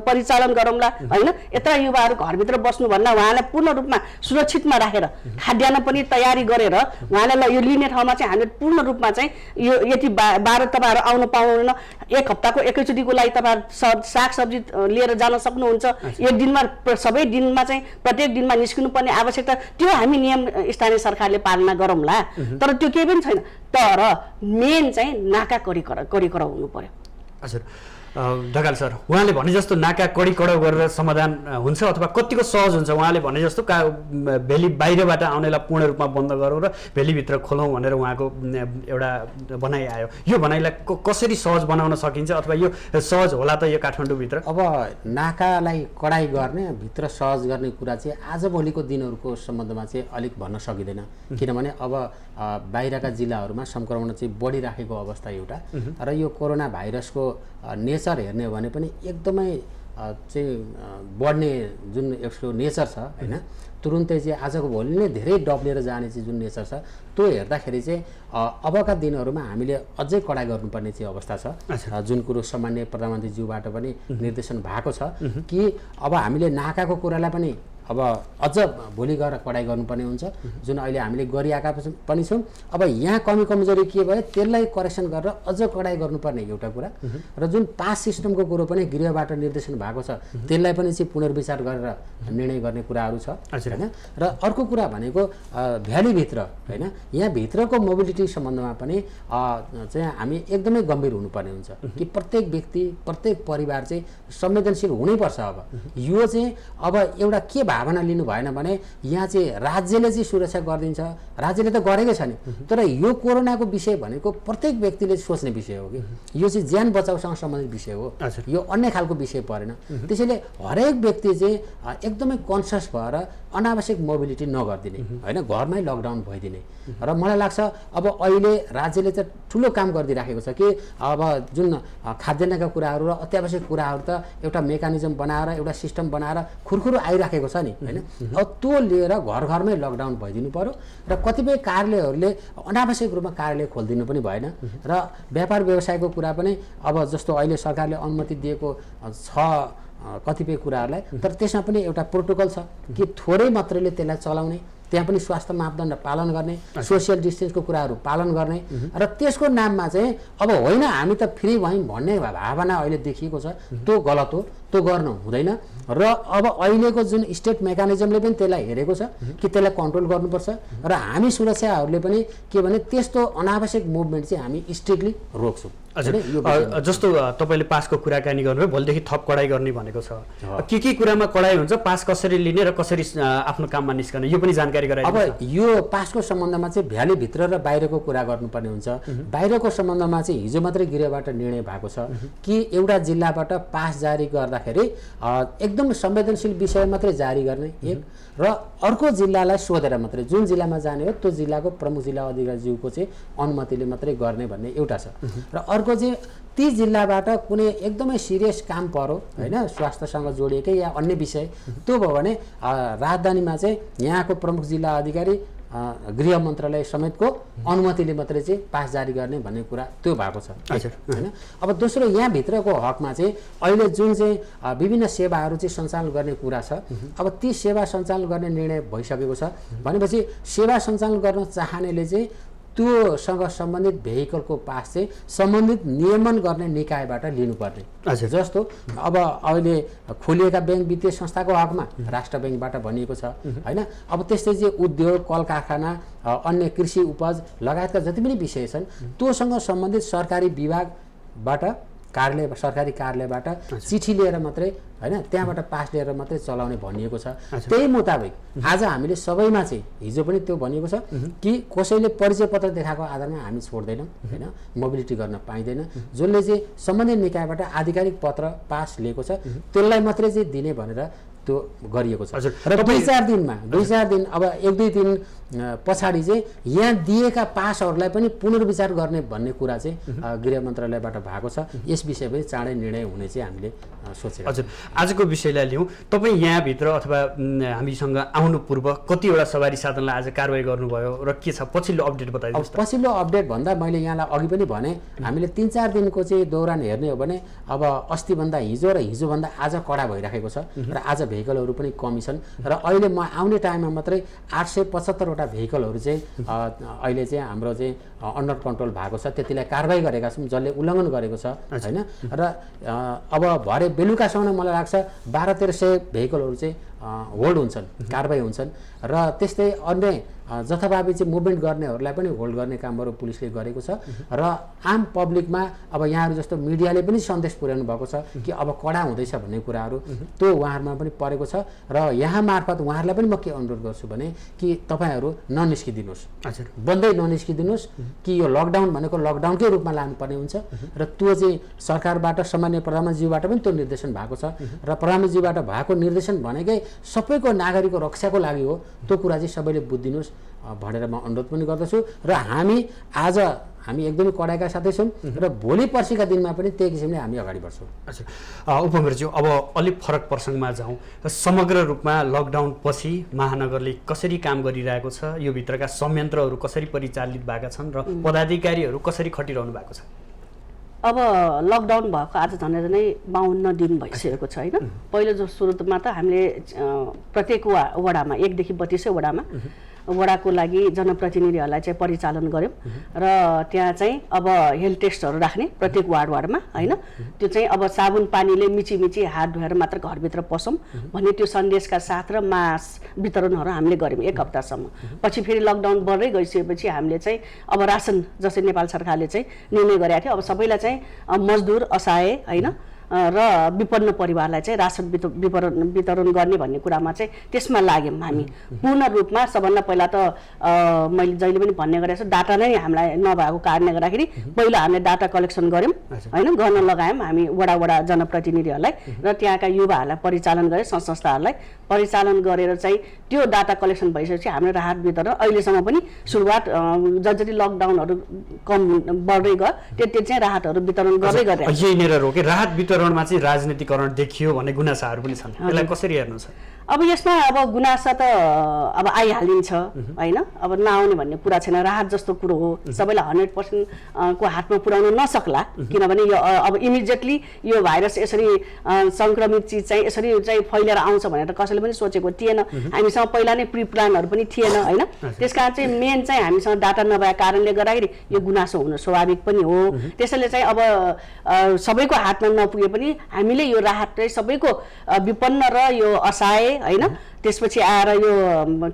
परिचालन गरौँला होइन। यत्र युवाहरू घरभित्र बस्नुभन्दा उहाँलाई पूर्ण रूपमा सुरक्षितमा राखेर खाद्यान्न पनि तयारी गरेर उहाँलाई यो लिने ठाउँमा चाहिँ हामीले पूर्ण रूपमा चाहिँ यो यति 12 तपाईँहरू आउनु पाउनुहुन्न, 1 हप्ताको एकैचोटिको लागि तपाईँहरू सागसब्जी लिएर जान सक्नुहुन्छ, एक दिनमा सबै दिनमा चाहिँ प्रत्येक दिनमा निस्किनु पर्ने आवश्यकता त्यो हामी नियम स्थानीय सरकारले पालना गरौँला, तर त्यो केही पनि छैन। तर मेन चाहिँ नाका कडी हुनु पर्यो। हजुर ढकाल सर, उहाँले भने जस्तो नाका कडी कडा गरेर समाधान हुन्छ अथवा कतिको सहज हुन्छ? उहाँले भने जस्तो भेली बाहिरबाट आउनेलाई पूर्ण रूपमा बन्द गरौँ र भेलीभित्र खोलौँ भनेर उहाँको एउटा भनाइ आयो, यो भनाइलाई कसरी सहज बनाउन सकिन्छ अथवा यो सहज होला त यो काठमाडौँभित्र? अब नाकालाई कडाइ गर्ने भित्र सहज गर्ने कुरा चाहिँ आजभोलिको दिनहरूको सम्बन्धमा चाहिँ अलिक भन्न सकिँदैन, किनभने अब बाहिरका जिल्लाहरूमा सङ्क्रमण चाहिँ बढिराखेको अवस्था एउटा र यो कोरोना भाइरसको नेचर हेर्ने हो भने पनि एकदमै चाहिँ बढ्ने जुन यसको नेचर छ होइन, तुरुन्तै चाहिँ आजको भोलि नै धेरै डब्लेर जाने चाहिँ जुन नेचर छ त्यो हेर्दाखेरि चाहिँ अबका दिनहरूमा हामीले अझै कडाइ गर्नुपर्ने चाहिँ अवस्था छ। जुन कुरो सामान्य प्रधानमन्त्रीज्यूबाट पनि निर्देशन भएको छ कि अब हामीले नाकाको कुरालाई पनि अब अझ भोलि गएर कडाइ गर्नुपर्ने हुन्छ, जुन अहिले हामीले गरिआएका पनि छौँ। अब यहाँ कमी कमजोरी के भयो त्यसलाई करेक्सन गरेर अझ कडाइ गर्नुपर्ने एउटा कुरा, र जुन पास सिस्टमको कुरो पनि गृहबाट निर्देशन भएको छ त्यसलाई पनि चाहिँ पुनर्विचार गरेर निर्णय गर्ने कुराहरू छ होइन। र अर्को कुरा भनेको भ्यालीभित्र होइन, यहाँभित्रको मोबिलिटी सम्बन्धमा पनि चाहिँ हामी एकदमै गम्भीर हुनुपर्ने हुन्छ कि प्रत्येक व्यक्ति प्रत्येक परिवार चाहिँ संवेदनशील हुनैपर्छ। अब यो चाहिँ अब एउटा के भावना लिनु भएन भने यहाँ चाहिँ राज्यले चाहिँ सुरक्षा गरिदिन्छ, राज्यले त गरेकै छ नि, तर यो कोरोनाको विषय भनेको प्रत्येक व्यक्तिले सोच्ने विषय हो कि यो चाहिँ ज्यान बचाउसँग सम्बन्धित विषय हो, यो अन्य खालको विषय परेन। त्यसैले हरेक व्यक्ति चाहिँ एकदमै कन्सियस भएर अनावश्यक मोबिलिटी नगरिदिने होइन, घरमै लकडाउन भइदिने। र मलाई लाग्छ अब अहिले राज्यले त ठुलो काम गरिदिइराखेको छ कि अब जुन खाद्यान्नका कुराहरू र अत्यावश्यक कुराहरू त एउटा मेकानिजम बनाएर एउटा सिस्टम बनाएर खुरखुरु आइराखेको छ नि होइन। अब त्यो लिएर घर घरमै लकडाउन भइदिनु पर्यो र कतिपय कार्यालयहरूले अनावश्यक रूपमा कार्यालय खोलिदिनु पनि भएन। र व्यापार व्यवसायको कुरा पनि अब जस्तो अहिले सरकारले अनुमति दिएको छ कतिपय कुराहरूलाई, तर त्यसमा पनि एउटा प्रोटोकल छ कि थोरै मात्रैले त्यसलाई चलाउने, त्यहाँ पनि स्वास्थ्य मापदण्ड पालन गर्ने, सोसियल डिस्टेन्सको कुराहरू पालन गर्ने। र त्यसको नाममा चाहिँ अब होइन हामी त फ्री भयौँ भन्ने भावना अहिले देखिएको छ, त्यो गलत हो, त्यो गर्नु हुँदैन। र अब अहिलेको जुन स्टेट मेकानिजमले पनि त्यसलाई हेरेको छ कि त्यसलाई कन्ट्रोल गर्नुपर्छ, र हामी सुरक्षाहरूले पनि के भने त्यस्तो अनावश्यक मुभमेन्ट चाहिँ हामी स्ट्रिक्टली रोक्छौँ। जस्तो तपाईँले पासको कुराकानी गर्नुभयो, भोलिदेखि थप कडाइ गर्ने भनेको छ, के कुरामा कडाइ हुन्छ, पास कसरी लिने र कसरी आफ्नो काममा निस्कने यो पनि जानकारी गराइदिनु। अब यो पासको सम्बन्धमा चाहिँ भ्यालीभित्र र बाहिरको कुरा गर्नुपर्ने हुन्छ। बाहिरको सम्बन्धमा चाहिँ हिजो मात्रै गृहबाट निर्णय भएको छ कि एउटा जिल्लाबाट पास जारी गर्दाखेरि एकदम संवेदनशील विषय मात्रै जारी गर्ने एक, र अर्को जिल्लालाई सोधेर मात्रै जुन जिल्लामा जाने हो त्यो जिल्लाको प्रमुख जिल्ला अधिकारीज्यूको चाहिँ अनुमतिले मात्रै गर्ने भन्ने एउटा छ। र अर्को चाहिँ ती जिल्लाबाट कुनै एकदमै सिरियस काम पर्यो होइन, स्वास्थ्यसँग जोडिएकै या अन्य विषय, त्यो भयो भने राजधानीमा चाहिँ यहाँको प्रमुख जिल्ला अधिकारी गृह मन्त्रालय समेतको अनुमतिले मात्रै चाहिँ पास जारी गर्ने भन्ने कुरा त्यो भएको छ होइन। अब दोस्रो यहाँभित्रको हकमा चाहिँ अहिले जुन चाहिँ विभिन्न सेवाहरू चाहिँ सञ्चालन गर्ने कुरा छ, अब ती सेवा सञ्चालन गर्ने निर्णय भइसकेको छ भनेपछि सेवा सञ्चालन गर्न चाहनेले चाहिँ त्योसँग सम्बन्धित भेहिकलको पास चाहिँ सम्बन्धित नियमन गर्ने निकायबाट लिनुपर्ने। जस्तो अब अहिले खोलिएका ब्याङ्क वित्तीय संस्थाको हकमा राष्ट्र ब्याङ्कबाट भनिएको छ होइन। अब त्यस्तै चाहिँ उद्योग कल कारखाना अन्य कृषि उपज लगायतका जति पनि विषय छन् त्योसँग सम्बन्धित सरकारी विभागबाट सरकारी कार्यालयबाट चिठी लिएर मात्रै होइन, त्यहाँबाट पास लिएर मात्रै चलाउने भनिएको छ। त्यही मुताबिक आज हामीले सबैमा चाहिँ हिजो पनि त्यो भनिएको छ कि कसैले परिचय पत्र देखाएको आधारमा हामी छोड्दैनौँ होइन, मोबिलिटी गर्न पाइँदैन। जसले चाहिँ सम्बन्धित निकायबाट आधिकारिक पत्र पास लिएको छ त्यसलाई मात्रै चाहिँ दिने भनेर त्यो गरिएको छ। र दुई चार दिन अब एक दुई दिन पछाडि चाहिँ यहाँ दिएका पासहरूलाई पनि पुनर्विचार गर्ने भन्ने कुरा चाहिँ गृह मन्त्रालयबाट भएको छ। यस विषय पनि चाँडै निर्णय हुने चाहिँ हामीले सोचेका। हजुर, आजको विषयलाई लिउँ। तपाईँ यहाँभित्र अथवा हामीसँग आउनु पूर्व कतिवटा सवारी साधनलाई आज कारवाही गर्नुभयो र के छ पछिल्लो अपडेट बताइदिनुहोस्। पछिल्लो अपडेट भन्दा मैले यहाँलाई अघि पनि भने हामीले 3-4 दिनको चाहिँ दौरान हेर्ने हो भने अब अस्तिभन्दा हिजो र हिजोभन्दा आज कडा भइराखेको छ र आज भेहिकलहरू पनि कमी छन्। र अहिले म आउने टाइममा मात्रै 875 भेहिकलहरू चाहिँ अहिले चाहिँ हाम्रो चाहिँ अन्डर कन्ट्रोल भएको छ, त्यतिलाई कारवाही गरेका छौँ जसले उल्लङ्घन गरेको छ होइन। र अब भरे बेलुकासम्म मलाई लाग्छ 1200-1300 भेहिकलहरू चाहिँ होल्ड हुन्छन्, कारवाही हुन्छन्। र त्यस्तै अन्य जथाभावी चाहिँ मुभमेन्ट गर्नेहरूलाई पनि होल्ड गर्ने कामहरू पुलिसले गरेको छ। र आम पब्लिकमा अब यहाँहरू जस्तो मिडियाले पनि सन्देश पुर्याउनु भएको छ कि अब कडा हुँदैछ भन्ने कुराहरू त्यो उहाँहरूमा पनि परेको छ। र यहाँ मार्फत उहाँहरूलाई पनि म के अनुरोध गर्छु भने कि तपाईँहरू ननिस्किदिनुहोस्, बन्दै ननिस्किदिनुहोस् कि यो लकडाउन भनेको लकडाउनकै रूपमा लानुपर्ने हुन्छ। र त्यो चाहिँ सरकारबाट सामान्य प्रधानमन्त्रीज्यूबाट पनि त्यो निर्देशन भएको छ। र प्रधानमन्त्रीज्यूबाट भएको निर्देशन भनेकै सबैको नागरिकको रक्षाको लागि हो, त्यो कुरा चाहिँ सबैले बुझिदिनुहोस् भनेर म अनुरोध पनि गर्दछु। र हामी एकदमै कडाइका साथै छौँ र भोलि पर्सिका दिनमा पनि त्यही किसिमले हामी अगाडि बढ्छौँ। अच्छा, उपमेयरज्यू, अब अलिक फरक प्रसङ्गमा जाउँ। समग्र रूपमा लकडाउन पछि महानगरले कसरी काम गरिरहेको छ, यो भित्रका संयन्त्रहरू कसरी परिचालित भएका छन् र पदाधिकारीहरू कसरी खटिरहनु भएको छ? अब लकडाउन भएको आज झन् 52 दिन भइसकेको छ होइन। पहिलो जो सुरुमा त हामीले प्रत्येक वडामा 1 देखि 32 वडामा वडाको लागि जनप्रतिनिधिहरूलाई चाहिँ परिचालन गऱ्यौँ र त्यहाँ चाहिँ अब हेल्थ टेस्टहरू राख्ने प्रत्येक वार्डमा होइन। त्यो चाहिँ अब साबुन पानीले मिची हात धोएर मात्र घरभित्र पसौँ भन्ने त्यो सन्देशका साथ र मास्क वितरणहरू हामीले गऱ्यौँ 1 हप्तासम्म। पछि फेरि लकडाउन बढ्दै गइसकेपछि हामीले चाहिँ अब रासन जस्तै नेपाल सरकारले चाहिँ निर्णय गरेको थियो अब सबैलाई चाहिँ मजदुर असहाय होइन र विपन्न परिवारलाई चाहिँ रासन वितरण गर्ने भन्ने कुरामा चाहिँ त्यसमा लाग्यौँ हामी पूर्ण रूपमा। सबभन्दा पहिला त मैले जहिले पनि भन्ने गरेको छु डाटा नै हामीलाई नभएको कारणले गर्दाखेरि पहिला हामीले डाटा कलेक्सन गऱ्यौँ होइन, गर्न लगायौँ हामी वडा जनप्रतिनिधिहरूलाई र त्यहाँका युवाहरूलाई परिचालन गरे संस्थाहरूलाई परिचालन गरेर चाहिँ त्यो डाटा कलेक्सन भइसकेपछि हाम्रो राहत वितरण अहिलेसम्म पनि सुरुवात जति लकडाउनहरू कम बढ्दै गयो त्यति चाहिँ राहतहरू वितरण गर्दै गरे। यहीँनिर रोके राहत वितरणमा चाहिँ राजनीतिकरण देखियो भन्ने गुनासाहरू पनि छन्, यसलाई कसरी हेर्नु छ? अब यसमा अब गुनासा त अब आइहालिन्छ होइन, अब नआउने भन्ने कुरा छैन। राहत जस्तो कुरो हो सबैलाई 100% को हातमा पुर्याउन नसक्ला किनभने यो अब इमिडिएटली यो भाइरस यसरी सङ्क्रमित चिज चाहिँ यसरी चाहिँ फैलेर आउँछ भनेर कसैले पनि सोचेको थिएन। हामीसँग पहिला नै प्री प्लानहरू पनि थिएन होइन। त्यसकारण चाहिँ मेन चाहिँ हामीसँग डाटा नभएको कारणले गर्दाखेरि यो गुनासो हुनु स्वाभाविक पनि हो। त्यसैले चाहिँ अब सबैको हातमा नपुगे पनि हामीले यो राहत चाहिँ सबैको विपन्न र यो असहाय होइन त्यसपछि आएर यो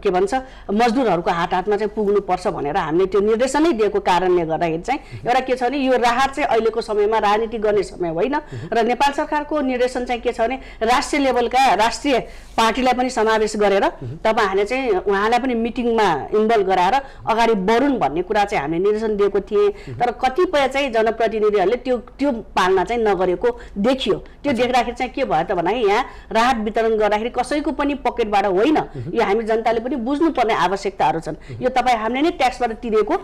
के भन्छ मजदुरहरूको हातमा चाहिँ पुग्नुपर्छ भनेर हामीले त्यो निर्देशनै दिएको कारणले गर्दाखेरि चाहिँ एउटा के छ भने यो राहत चाहिँ अहिलेको समयमा राजनीति गर्ने समय होइन र नेपाल सरकारको निर्देशन चाहिँ के छ भने राष्ट्रिय लेभलका राष्ट्रिय पार्टीलाई पनि समावेश गरेर तपाईँहरूले चाहिँ उहाँलाई पनि मिटिङमा इन्भल्भ गराएर अगाडि बढुन् भन्ने कुरा चाहिँ हामीले निर्देशन दिएको थिएँ। तर कतिपय चाहिँ जनप्रतिनिधिहरूले त्यो पालना चाहिँ नगरेको देखियो। त्यो देख्दाखेरि चाहिँ के भयो त भन्दाखेरि यहाँ राहत वितरण गर्दाखेरि कसैको पनि पकेटबाट होइन, यो हामी जनताले पनि बुझ्नुपर्ने आवश्यकताहरू छन्। यो तपाईँ हामीले नै ट्याक्सबाट तिरेको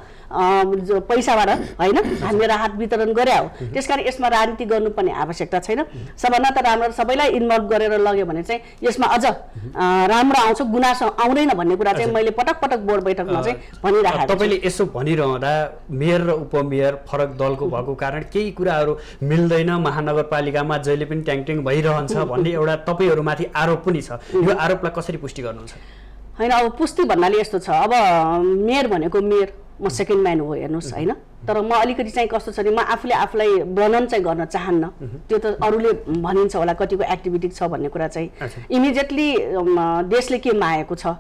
पैसाबाट होइन हामीले राहत वितरण गरे हो। त्यसकारण यसमा राजनीति गर्नुपर्ने आवश्यकता छैन। सबभन्दा त राम्रो सबैलाई इन्भल्भ गरेर लग्यो भने चाहिँ यसमा अझ राम्रो आउँछ, गुनासो आउँदैन भन्ने कुरा चाहिँ मैले पटक बोर्ड बैठकमा चाहिँ भनिराखेको छु। तपाईँले यसो भनिरहँदा मेयर र उपमेयर फरक दलको भएको कारण केही कुराहरू मिल्दैन, महानगरपालिकामा जहिले पनि ट्याङट्याङ भइरहन्छ भन्ने एउटा तपाईँहरूमाथि आरोप पनि छ। यो आरोपलाई कसरी पुष्टि गर्नुहुन्छ? होइन अब पुष्टि भन्नाले यस्तो छ, अब मेयर भनेको मेयर म सेकेन्ड म्यान हो हेर्नुहोस् होइन। तर म अलिकति चाहिँ कस्तो छ भने म आफूलाई वर्णन चाहिँ गर्न चाहन्न। त्यो त अरूले भनिन्छ होला कतिको एक्टिभिटी छ भन्ने कुरा चाहिँ। इमिडिएटली देशले के मागेको छ,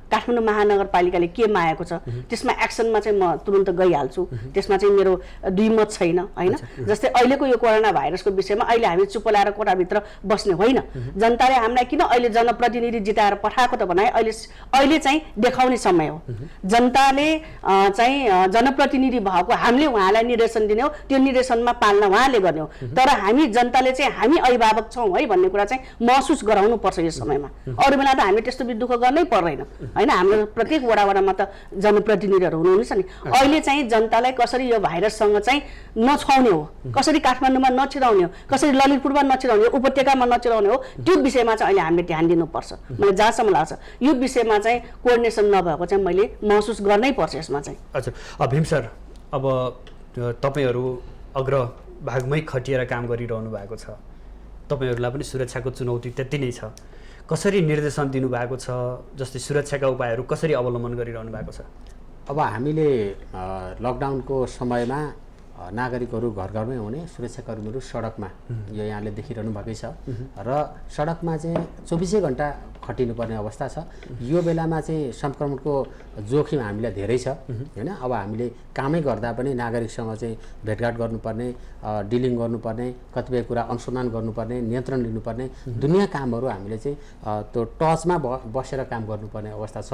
काठमाडौँ महानगरपालिकाले के मागेको छ त्यसमा एक्सनमा चाहिँ म तुरुन्त गइहाल्छु। त्यसमा चाहिँ मेरो दुई मत छैन होइन। जस्तै अहिलेको यो कोरोना भाइरसको विषयमा अहिले हामी चुप लाएर कोठाभित्र बस्ने होइन। जनताले हामीलाई किन अहिले जनप्रतिनिधि जिताएर पठाएको त भने अहिले चाहिँ देखाउने समय हो। जनताले चाहिँ जनप्रतिनिधि भएको हामीले उहाँलाई निर्देशन दिने हो, त्यो निर्देशनमा पालना उहाँले गर्ने हो। तर हामी जनताले चाहिँ हामी अभिभावक छौँ है भन्ने कुरा चाहिँ महसुस गराउनु पर्छ यो समयमा। अरू बेला त हामी त्यस्तो दुःख गर्नै पर्दैन होइन। हाम्रो प्रत्येक वडामा त जनप्रतिनिधिहरू हुनुहुन्छ नि। अहिले चाहिँ जनतालाई कसरी यो भाइरससँग चाहिँ नछुवाउने हो, कसरी काठमाडौँमा नछिराउने हो, कसरी ललितपुरमा नछिराउने हो, उपत्यकामा नछिराउने हो, त्यो विषयमा चाहिँ अहिले हामीले ध्यान दिनुपर्छ। मलाई जहाँसम्म लाग्छ यो विषयमा चाहिँ कोअर्डिनेसन नभएको चाहिँ मैले महसुस गर्नै पर्छ यसमा चाहिँ। अच्छा भीम सर, अब तपाईँहरू अग्रभागमै खटिएर काम गरिरहनु भएको छ, तपाईँहरूलाई पनि सुरक्षाको चुनौती त्यति नै छ। कसरी निर्देशन दिनुभएको छ, जस्तै सुरक्षाका उपायहरू कसरी अवलम्बन गरिरहनु भएको छ? अब हामीले लकडाउनको समयमा नागरिकहरू घरमै हुने, सुरक्षाकर्मीहरू सडकमा यो यहाँले देखिरहनु भएकै छ र सडकमा चाहिँ 24 घण्टा खटिनुपर्ने अवस्था छ। यो बेलामा चाहिँ सङ्क्रमणको जोखिम हामीलाई धेरै छ होइन। अब हामीले कामै गर्दा पनि नागरिकसँग चाहिँ भेटघाट गर्नुपर्ने, डिलिङ गर्नुपर्ने, कतिपय कुरा अनुसन्धान गर्नुपर्ने, नियन्त्रण लिनुपर्ने, दुनियाँ कामहरू हामीले चाहिँ त्यो टचमा बसेर काम गर्नुपर्ने अवस्था छ।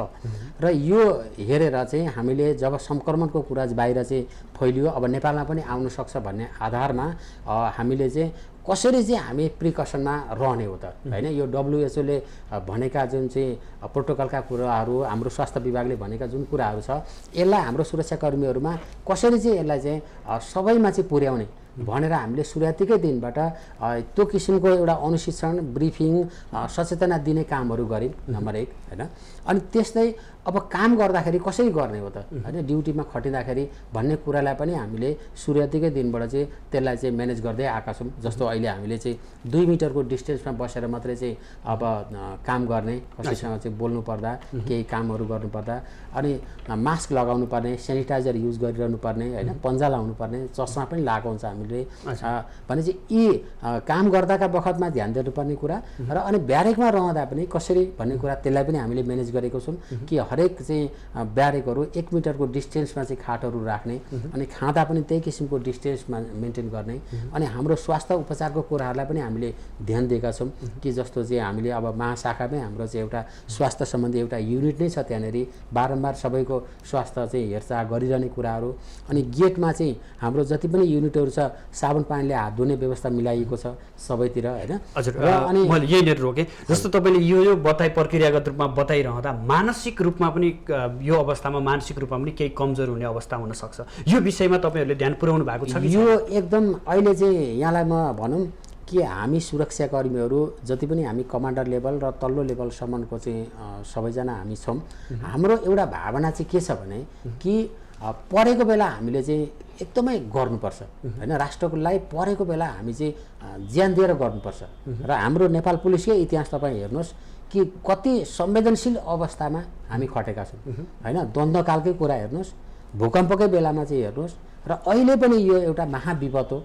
र यो हेरेर चाहिँ हामीले जब सङ्क्रमणको कुरा बाहिर चाहिँ फैलियो, अब नेपालमा पनि आउन सक्छ भन्ने आधारमा हामीले चाहिँ कसरी चाहिँ हामी प्रिकसनमा रहने हो त होइन। यो WHO ले भनेका जुन चाहिँ प्रोटोकलका कुराहरू, हाम्रो स्वास्थ्य विभागले भनेका जुन कुराहरू छ, यसलाई हाम्रो सुरक्षाकर्मीहरूमा कसरी चाहिँ यसलाई चाहिँ सबैमा चाहिँ पुर्याउने भनेर हामीले सुरुवातीकै दिनबाट त्यो किसिमको एउटा अनुशिक्षण, ब्रिफिङ, सचेतना दिने कामहरू गऱ्यौँ नम्बर 1 होइन। अनि त्यस्तै अब काम गर्दाखेरि कसरी गर्ने हो त हैन ड्युटीमा खटिँदाखेरि भन्ने कुरालाई पनि हामीले सुरुवातीकै दिनबाट चाहिँ त्यसलाई चाहिँ म्यानेज गर्दै आएका छौँ। जस्तो अहिले हामीले चाहिँ 2 मिटरको डिस्टेन्समा बसेर मात्रै चाहिँ अब काम गर्ने, कसैसँग चाहिँ बोल्नु पर्दा केही कामहरू गर्नुपर्दा अनि मास्क लगाउनु पर्ने, सेनिटाइजर युज गरिरहनु पर्ने हैन, पन्जा लाउनु पर्ने, चस्मा पनि लगाएको हुन्छ हामीले भने चाहिँ यी काम गर्दाका बखतमा ध्यान दिनुपर्ने कुरा र अनि ब्यारेकमा रहँदा पनि कसरी भन्ने कुरा त्यसलाई पनि हामीले म्यानेज गरेको छौँ कि हरेक चाहिँ ब्यारेकहरू 1 मिटरको डिस्टेन्समा चाहिँ खाटहरू राख्ने अनि खाँदा पनि त्यही किसिमको डिस्टेन्समा मेन्टेन गर्ने अनि हाम्रो स्वास्थ्य उपचारको कुराहरूलाई पनि हामीले ध्यान दिएका छौँ कि जस्तो चाहिँ हामीले अब महाशाखामै हाम्रो चाहिँ एउटा स्वास्थ्य सम्बन्धी एउटा युनिट नै छ। त्यहाँनिर बारम्बार सबैको स्वास्थ्य चाहिँ हेरचाह गरिरहने कुराहरू अनि गेटमा चाहिँ हाम्रो जति पनि युनिटहरू छ साबुन पानीले हात धुने व्यवस्था मिलाइएको छ सबैतिर हैन। हजुर अनि मैले यहीँनिर रोकेँ जस्तो तपाईँले यो प्रक्रियागत रूपमा बताइरहँदा मानसिक रूपमा पनि यो अवस्थामा मानसिक रूपमा पनि केही कमजोर हुने अवस्था हुनसक्छ। यो विषयमा तपाईँहरूले ध्यान पुर्याउनु भएको छ कि? यो एकदम अहिले चाहिँ यहाँलाई म भनौँ कि हामी सुरक्षाकर्मीहरू जति पनि हामी कमान्डर लेभल र तल्लो लेभलसम्मको चाहिँ सबैजना हामी छौँ। हाम्रो एउटा भावना चाहिँ के छ भने कि परेको बेला हामीले चाहिँ एकदमै गर्नुपर्छ हैन, राष्ट्रको लागि परेको बेला हामी चाहिँ ज्यान दिएर गर्नुपर्छ र हाम्रो नेपाल पुलिसकै इतिहास तपाईँ हेर्नुहोस् कि कति संवेदनशील अवस्थामा हामी खटेका छौँ हैन। द्वन्द्वकालकै कुरा हेर्नुहोस्, भूकम्पकै बेलामा चाहिँ हेर्नुहोस् र अहिले पनि यो एउटा महाविपद हो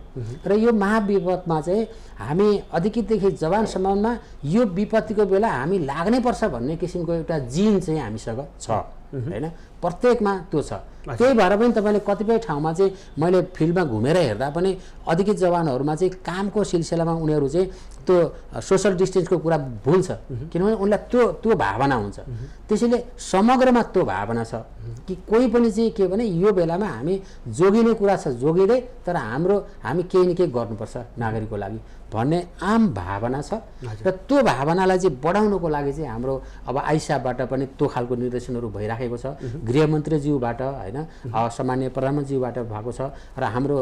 र यो महाविपदमा चाहिँ हामी अधिकृतदेखि जवानसम्ममा यो विपत्तिको बेला हामी लाग्नै पर्छ भन्ने किसिमको एउटा जिन चाहिँ हामीसँग छ हैन, प्रत्येकमा त्यो छ। त्यही भएर पनि तपाईँले कतिपय ठाउँमा चाहिँ मैले फिल्डमा घुमेर हेर्दा पनि अधिकृत जवानहरूमा चाहिँ कामको सिलसिलामा उनीहरू चाहिँ त्यो सोसल डिस्टेन्सको कुरा भुल्छ किनभने उनलाई त्यो भावना हुन्छ। त्यसैले समग्रमा त्यो भावना छ कि कोही पनि चाहिँ के भने यो बेलामा हामी जोगिने कुरा छ जोगिँदै तर हामी केही न केही गर्नुपर्छ नागरिकको लागि भन्ने आम भावना छ र त्यो भावनालाई चाहिँ बढाउनको लागि चाहिँ हाम्रो अब आइसाबाट पनि त्यो खालको निर्देशनहरू भइराखेको छ। गृहमन्त्रीज्यूबाट हैन, सामान्य प्रधानमन्त्रीज्यूबाट भएको छ र हाम्रो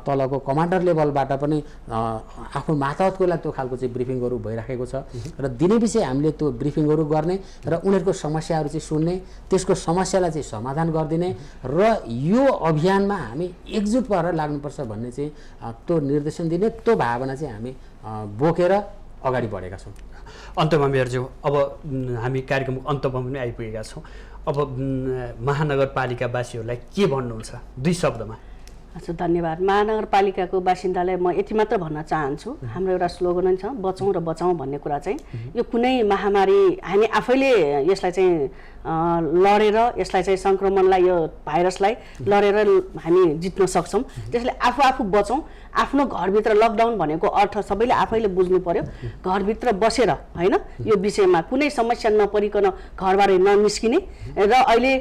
तलको कमान्डर लेभलबाट पनि आफ्नो मातहतको लागि त्यो खालको चाहिँ ब्रिफिङहरू भइराखेको छ र दिनैपिछे हामीले त्यो ब्रिफिङहरू गर्ने र उनीहरूको समस्याहरू चाहिँ सुन्ने, त्यसको समस्यालाई चाहिँ समाधान गरिदिने र यो अभियानमा हामी एकजुट भएर लाग्नुपर्छ भन्ने चाहिँ त्यो निर्देशन दिने त्यो भावना चाहिँ हामी बोकेर अगाडि बढेका छौँ। अन्तमा मेयरज्यू अब हामी कार्यक्रमको अन्तमा पनि आइपुगेका छौँ। अब महानगरपालिकावासीहरूलाई के भन्नुहुन्छ 2 शब्दमा? अच्छा धन्यवाद। महानगरपालिकाको बासिन्दालाई म यति मात्र भन्न चाहन्छु, हाम्रो एउटा स्लोगन छ बचौँ र बचाउँ भन्ने कुरा चाहिँ यो कुनै महामारी हामी आफैले यसलाई चाहिँ लडेर यसलाई चाहिँ सङ्क्रमणलाई यो भाइरसलाई लडेर हामी जित्न सक्छौँ। त्यसैले आफू बचौँ। आफ्नो घरभित्र लकडाउन भनेको अर्थ सबैले आफैले बुझ्नु पर्यो। घरभित्र बसेर हैन यो विषयमा कुनै समस्या नपरिकन घरबाट ननिस्किने र अहिले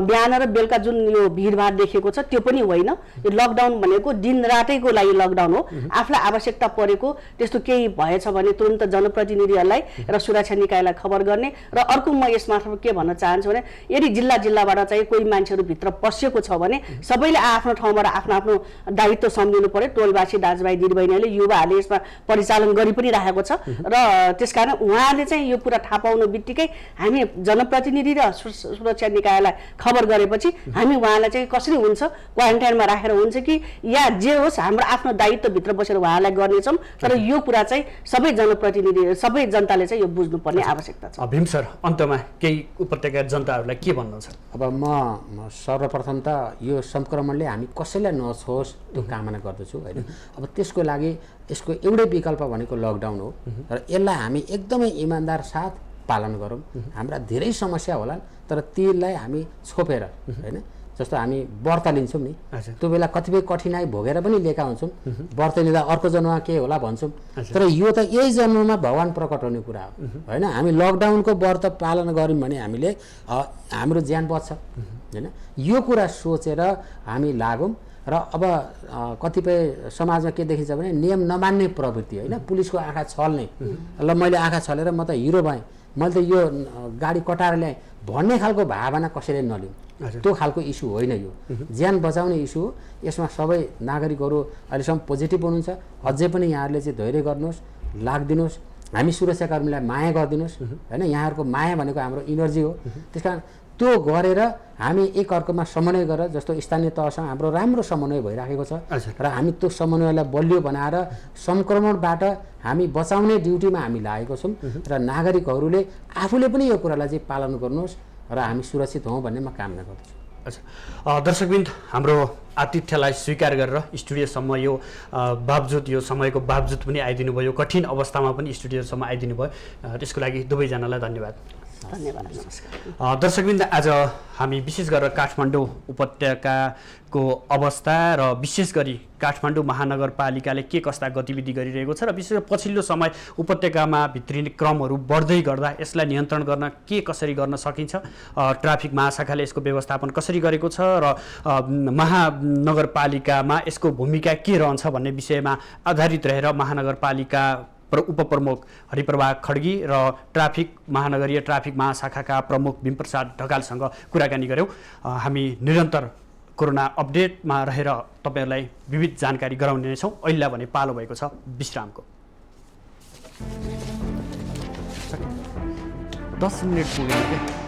बिहान र बेलुका जुन यो भिडभाड देखेको छ त्यो पनि होइन। यो लकडाउन भनेको दिन रातैको लागि लकडाउन हो। आफूलाई आवश्यकता परेको त्यस्तो केही भएछ भने तुरन्त जनप्रतिनिधिहरूलाई र सुरक्षा निकायलाई खबर गर्ने र अर्को म यसमार्फत के भन्न चाहन्छु भने यदि जिल्लाबाट चाहिँ कोही मान्छेहरू भित्र पसेको छ भने सबैले आफ्नो ठाउँबाट आफ्नो दायित्व सम्झिनु पर्यो। टोलवासी दाजुभाइ दिदीबहिनीहरूले युवाहरूले यसमा परिचालन गरि पनि राखेको छ र त्यसकारण उहाँहरूले चाहिँ यो कुरा थाहा पाउनु बित्तिकै हामी जनप्रतिनिधि र सुरक्षा निकायलाई खबर गरेपछि हामी उहाँलाई चाहिँ कसरी हुन्छ क्वारेन्टाइनमा राखेर हुन्छ कि या जे होस् हाम्रो आफ्नो दायित्वभित्र बसेर उहाँलाई गर्नेछौँ। तर यो कुरा चाहिँ सबै जनप्रतिनिधि सबै जनताले चाहिँ यो बुझ्नुपर्ने आवश्यकता छ। भीम सर अन्तमा केही उपत्यका जनताहरूलाई के भन्नुहुन्छ? अब म सर्वप्रथम त यो सङ्क्रमणले हामी कसैलाई नछोस् त्यो कामना गर्दछु हैन। अब त्यसको लागि यसको एउटै विकल्प भनेको लकडाउन हो र यसलाई हामी एकदमै इमानदार साथ पालन गरौँ। हाम्रा धेरै समस्या होलान् तर तीलाई हामी छोपेर हैन, जस्तो हामी व्रत लिन्छौँ नि त्यो बेला कतिपय कठिनाइ भोगेर पनि लिएका हुन्छौँ। व्रत लिँदा अर्को जन्ममा के होला भन्छौँ तर यो त यही जन्ममा भगवान् प्रकट हुने कुरा हो हैन। हामी लकडाउनको व्रत पालन गऱ्यौँ भने हामीले हाम्रो ज्यान बच्छ हैन। यो कुरा सोचेर हामी लागौँ र अब कतिपय समाजमा के देखिन्छ भने नियम नमान्ने प्रवृत्ति हैन, पुलिसको आँखा छल्ने, ल मैले आँखा छलेर म त हिरो भएँ, मैले त यो गाडी कटाएर ल्याएँ भन्ने खालको भावना कसैले नलिउँ। त्यो खालको इस्यु होइन, यो ज्यान बचाउने इस्यु हो। यसमा सबै नागरिकहरू अहिलेसम्म पोजिटिभ हुनुहुन्छ। अझै पनि यहाँहरूले चाहिँ धैर्य गर्नुहोस्, लाग्दिनुहोस्, हामी सुरक्षाकर्मीलाई माया गरिदिनुहोस् हैन। यहाँहरूको माया भनेको हाम्रो इनर्जी हो। त्यसकारण त्यो गरेर हामी एकअर्कामा समन्वय गरेर जस्तो स्थानीय तहसँग हाम्रो राम्रो समन्वय भइराखेको छ र हामी त्यो समन्वयलाई बलियो बनाएर सङ्क्रमणबाट हामी बचाउने ड्युटीमा हामी लागेको छौँ र नागरिकहरूले आफूले पनि यो कुरालाई चाहिँ पालन गर्नुहोस् र हामी सुरक्षित हौँ भन्ने म कामना गर्दछु। अच्छा दर्शकबिन्द हाम्रो आतिथ्यलाई स्वीकार गरेर स्टुडियोसम्म यो बावजुद यो समयको बावजुद पनि आइदिनु भयो, कठिन अवस्थामा पनि स्टुडियोसम्म आइदिनु भयो, त्यसको लागि दुवैजनालाई धन्यवाद। धन्यवाद। दर्शकबिन्द आज हामी विशेष गरेर काठमाडौँ उपत्यकाको अवस्था र विशेष गरी काठमाडौँ महानगरपालिकाले के कस्ता गतिविधि गरिरहेको छ र विशेष पछिल्लो समय उपत्यकामा भित्रिने क्रमहरू बढ्दै गर्दा यसलाई नियन्त्रण गर्न के कसरी गर्न सकिन्छ, ट्राफिक महाशाखाले यसको व्यवस्थापन कसरी गरेको छ र महानगरपालिकामा यसको भूमिका के रहन्छ भन्ने विषयमा आधारित रहेर महानगरपालिका उपप्रमुख हरिप्रभा खड्गी र महानगरीय ट्राफिक महाशाखाका प्रमुख भीमप्रसाद ढकालसँग कुराकानी गऱ्यौँ। हामी निरन्तर कोरोना अपडेटमा रहेर तपाईँहरूलाई विविध जानकारी गराउने नै छौँ। अहिले भने पालो भएको छ विश्रामको। 10 मिनट पुग्यो।